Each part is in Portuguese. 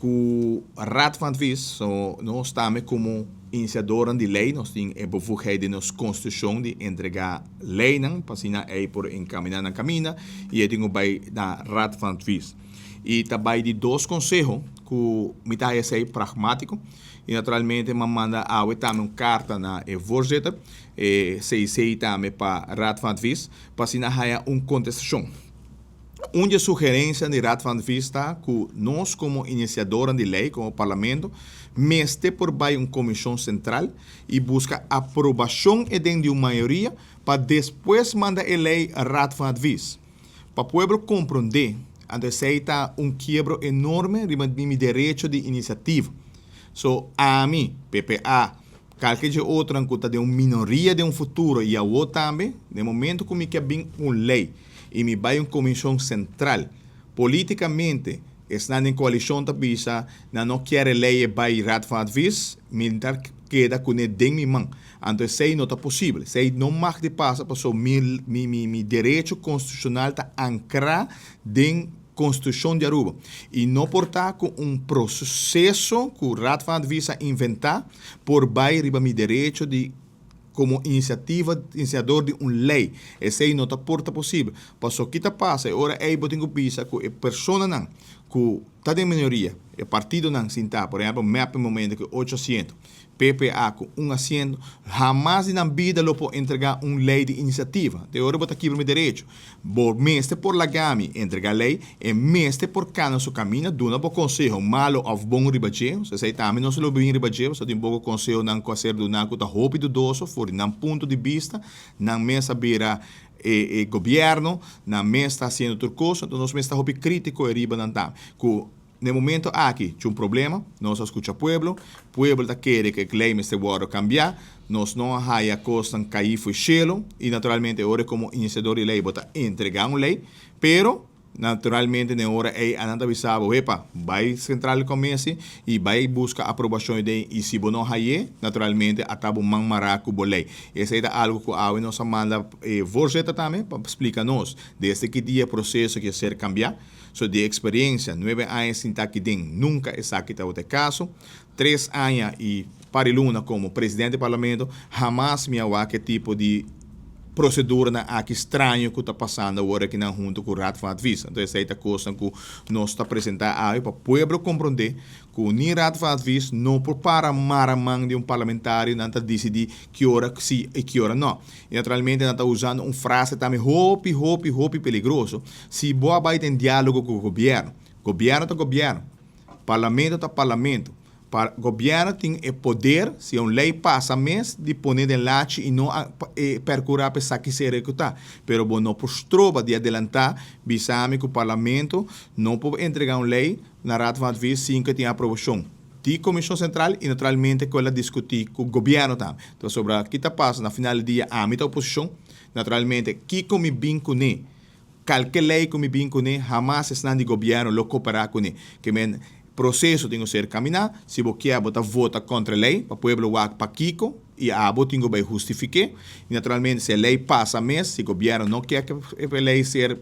que a Raad van Advies, so, nós estamos como iniciadores de lei, nós temos a bevoegdheid de nossa Constituição de entregar lei, para assim por encaminhar na caminho, e eu tenho bei na Raad van Advies. E também de dois conselhos, que me dá esse pragmático, e naturalmente me manda também uma carta na voorzitter, se também para a Raad van Advies, para assim uma contestação. Uma sugerência de Raad van Advies está que nós, como iniciadores de lei, como parlamento, meste por baixo uma comissão central e busca aprovação de uma maioria para depois mandar a lei a Raad van Advies. Para o povo compreender, aceita quebro enorme de meu direito de iniciativa. So, a mim, PPA, qualquer outra que de uma minoria de um futuro e a outra também, de momento que me quer bem uma lei e me vai uma comissão central, politicamente, está em coalição da bisa, não quer lei vai Raad van Advies, militar queda com ele de minha mão. Então, isso não é possível. Isso não mag de passar, porque meu direito constitucional está ancrado em Constituição de Aruba. E não portar com processo que o Raad van Advies inventar por baixo meu direito de como iniciador de uma lei. Esse não está porta possível. Mas o que está passa, agora é que pisa que a pessoa não, que está de minoria, o partido não se está, por exemplo, MEP momento que 800, PPA com 1 assento, jamais na vida lo pode entregar uma lei de iniciativa. De agora, botar aqui para meu direito. Meste por la GAMI entregar lei, e meste por cana seu caminho, duna por conselho malo ou bom ribacheio. Se sei também não se lo bem ribacheio, só tem pouco conselho não fazer do não que tá rápido doso, for não ponto de vista, não mesa beira governo, não mesa está sendo outra coisa, então nós mesa está crítico e riba não tá. No momento aqui, tinha um problema, nós escutamos o povo está querendo que a lei me esteja cambiar, nós não há a coisa cair foi chelo, e naturalmente, agora como iniciador de lei, bota entregar uma lei, pero naturalmente, na hora a não avisar, epa, vai central comece e vai buscar aprovação de e se não há naturalmente, acaba manmará com a lei. Esse é algo que a nossa manda voorzitter também, para explicar-nos, desde que dia processo que ser cambiar. So, de experiência, 9 anos sem estar aqui dentro, nunca está aqui o caso. 3 anos e para Luna como presidente do parlamento, jamais me há que tipo de procedura aqui estranho que está passando agora aqui na junto com o Raad van Advies. Então, essa é a coisa que nós está apresentando aí para o povo compreender que o Raad van Advies não prepara a mão de um parlamentário não está decidir que hora sim e que hora não. E naturalmente não está usando uma frase também hopi peligroso. Se boa vai ter diálogo com o governo está governo, parlamento está parlamento. O governo tem o poder, se uma lei passa mês, de pôr em lache e não percurar para que se executar. Mas não postrova de adelantar, bisame que o parlamento não pode entregar uma lei na Raad van Advies sem que tenha aprovação da Comissão Central e, naturalmente, que ela discutir com o governo também. Então, sobre o que está passando, na final do dia, a minha oposição, naturalmente, que come bem com ele, qualquer lei come bem com ele, jamais está de governo lo cooperar com ele. Que processo tem que ser caminhar, se você quer vota contra a lei, para o povo para Kiko, e a abo tem que justificar, e naturalmente se a lei passa mês, se o governo não quer que a lei ser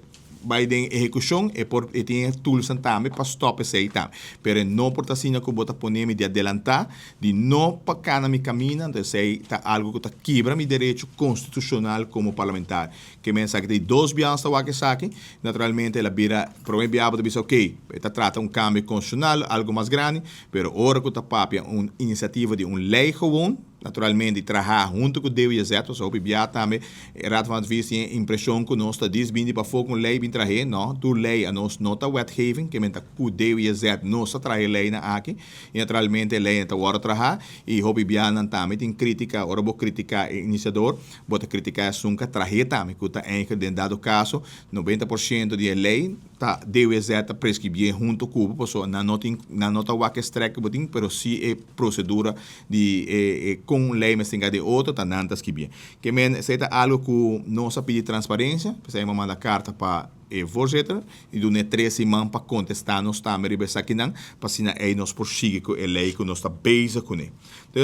vai em execução, e tem tools também para stop esse aí também. Mas não por assim que bota poner de adelantar, de não para na minha caminho, então isso aí está algo que está quebra meu direito constitucional como parlamentar. Que mensagem tem 2 bianos que saque, naturalmente ela vira, provavelmente diz ok, está trata um cambio constitucional, algo mais grande, mas agora que está papia uma iniciativa de uma lei gewoon, naturalmente, trabalhar junto com o DWZ, só que também, Raad van Advies tem a impressão que nós estamos vindo para fogo com lei, trabalhar, não, tu lei, a nós não está wetgeving, que menta o DWZ não está trabalhando lei na aqui, e naturalmente a lei está agora trabalhar, e o BBA também tem crítica, agora vou criticar o iniciador, vou criticar a sunca trabalhar também, que está em que, dado caso, 90% de lei, tá DWZ está prescrevendo junto com o pessoal, não está o que estreque, mas sim é procedura de com lei, mas tem de outro, tá nantas que bem. Que men, se é algo que nós pedir transparência, você manda carta para voorzitter, e do 3 semanas para contestar nós também, para assim aí nós prosseguir com a lei que nós está bezig com ele. Então,